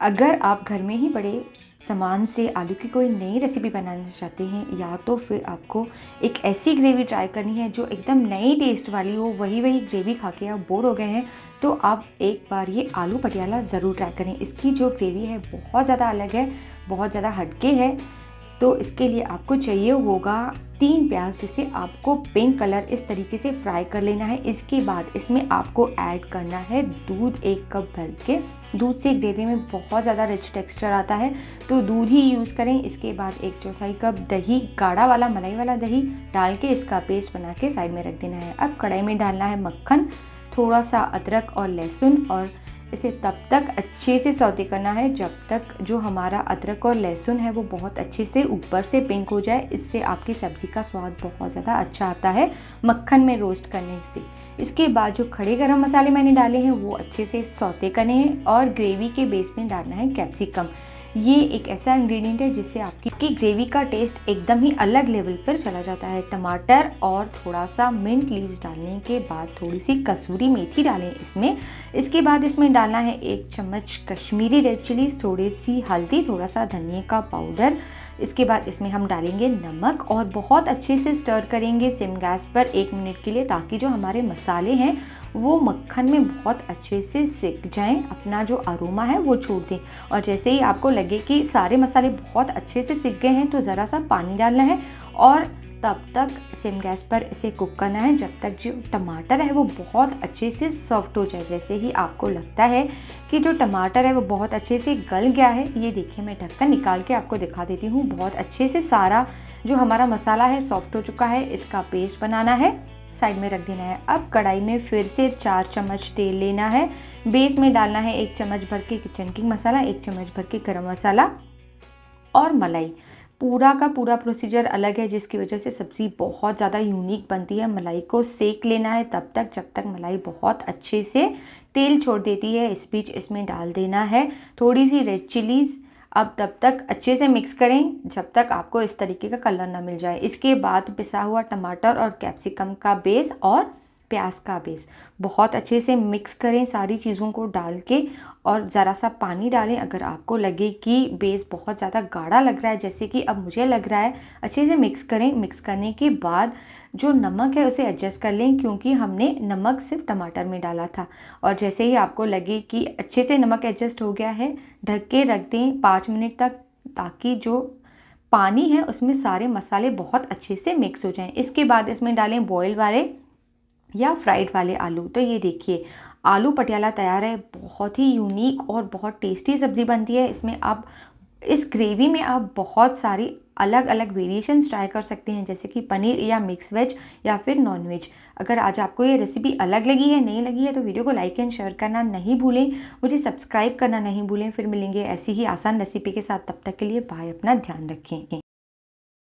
अगर आप घर में ही बड़े सामान से आलू की कोई नई रेसिपी बनाना चाहते हैं, या तो फिर आपको एक ऐसी ग्रेवी ट्राई करनी है जो एकदम नई टेस्ट वाली हो, वही ग्रेवी खा के आप बोर हो गए हैं, तो आप एक बार ये आलू पटियाला ज़रूर ट्राई करें। इसकी जो ग्रेवी है बहुत ज़्यादा अलग है, बहुत ज़्यादा हटके है। तो इसके लिए आपको चाहिए होगा 3 प्याज, जिसे आपको पिंक कलर इस तरीके से फ्राई कर लेना है। इसके बाद इसमें आपको ऐड करना है दूध 1 कप भर के। दूध से ग्रेवी में बहुत ज़्यादा रिच टेक्सचर आता है, तो दूध ही यूज़ करें। इसके बाद 1/4 कप दही, गाढ़ा वाला मलाई वाला दही डाल के इसका पेस्ट बना के साइड में रख देना है। अब कढ़ाई में डालना है मक्खन, थोड़ा सा अदरक और लहसुन, और इसे तब तक अच्छे से सौते करना है जब तक जो हमारा अदरक और लहसुन है वो बहुत अच्छे से ऊपर से पिंक हो जाए। इससे आपकी सब्ज़ी का स्वाद बहुत ज़्यादा अच्छा आता है मक्खन में रोस्ट करने से। इसके बाद जो खड़े गरम मसाले मैंने डाले हैं वो अच्छे से सौते करने हैं, और ग्रेवी के बेस में डालना है कैप्सिकम। ये एक ऐसा इंग्रेडिएंट है जिससे आपकी ग्रेवी का टेस्ट एकदम ही अलग लेवल पर चला जाता है। टमाटर और थोड़ा सा मिंट लीव्स डालने के बाद थोड़ी सी कसूरी मेथी डालें इसमें। इसके बाद इसमें डालना है 1 चम्मच कश्मीरी रेड चिली, थोड़ी सी हल्दी, थोड़ा सा धनिया का पाउडर। इसके बाद इसमें हम डालेंगे नमक और बहुत अच्छे से स्टर करेंगे सिम गैस पर 1 मिनट के लिए, ताकि जो हमारे मसाले हैं वो मक्खन में बहुत अच्छे से सिक जाएं, अपना जो अरोमा है वो छोड़ दें। और जैसे ही आपको लगे कि सारे मसाले बहुत अच्छे से सिक गए हैं तो ज़रा सा पानी डालना है, और तब तक सिम गैस पर इसे कुक करना है जब तक जो टमाटर है वो बहुत अच्छे से सॉफ्ट हो जाए। जैसे ही आपको लगता है कि जो टमाटर है वो बहुत अच्छे से गल गया है, ये देखिए मैं ढक्कन निकाल के आपको दिखा देती हूँ, बहुत अच्छे से सारा जो हमारा मसाला है सॉफ्ट हो चुका है। इसका पेस्ट बनाना है, साइड में रख देना है। अब कढ़ाई में फिर से 4 चम्मच तेल लेना है। बेस में डालना है 1 चम्मच भर के किचन किंग मसाला, 1 चम्मच भर के गरम मसाला और मलाई। पूरा का पूरा प्रोसीजर अलग है, जिसकी वजह से सब्ज़ी बहुत ज़्यादा यूनिक बनती है। मलाई को सेक लेना है तब तक जब तक मलाई बहुत अच्छे से तेल छोड़ देती है। इस बीच इसमें डाल देना है थोड़ी सी रेड चिलीज़। अब तब तक अच्छे से मिक्स करें जब तक आपको इस तरीके का कलर ना मिल जाए। इसके बाद पिसा हुआ टमाटर और कैप्सिकम का बेस और प्याज का बेस बहुत अच्छे से मिक्स करें सारी चीज़ों को डाल के, और ज़रा सा पानी डालें अगर आपको लगे कि बेस बहुत ज़्यादा गाढ़ा लग रहा है, जैसे कि अब मुझे लग रहा है। अच्छे से मिक्स करें। मिक्स करने के बाद जो नमक है उसे एडजस्ट कर लें, क्योंकि हमने नमक सिर्फ टमाटर में डाला था। और जैसे ही आपको लगे कि अच्छे से नमक एडजस्ट हो गया है, ढक के रख दें 5 मिनट तक, ताकि जो पानी है उसमें सारे मसाले बहुत अच्छे से मिक्स हो जाएं। इसके बाद इसमें डालें बॉयल वाले या फ्राइड वाले आलू। तो ये देखिए आलू पटियाला तैयार है। बहुत ही यूनिक और बहुत टेस्टी सब्ज़ी बनती है। इसमें आप इस ग्रेवी में आप बहुत सारी अलग अलग वेरिएशंस ट्राई कर सकते हैं, जैसे कि पनीर या मिक्स वेज या फिर नॉन वेज। अगर आज आपको ये रेसिपी अलग लगी है, नहीं लगी है, तो वीडियो को लाइक एंड शेयर करना नहीं भूलें, मुझे सब्सक्राइब करना नहीं भूलें। फिर मिलेंगे ऐसी ही आसान रेसिपी के साथ, तब तक के लिए बाय, अपना ध्यान रखें।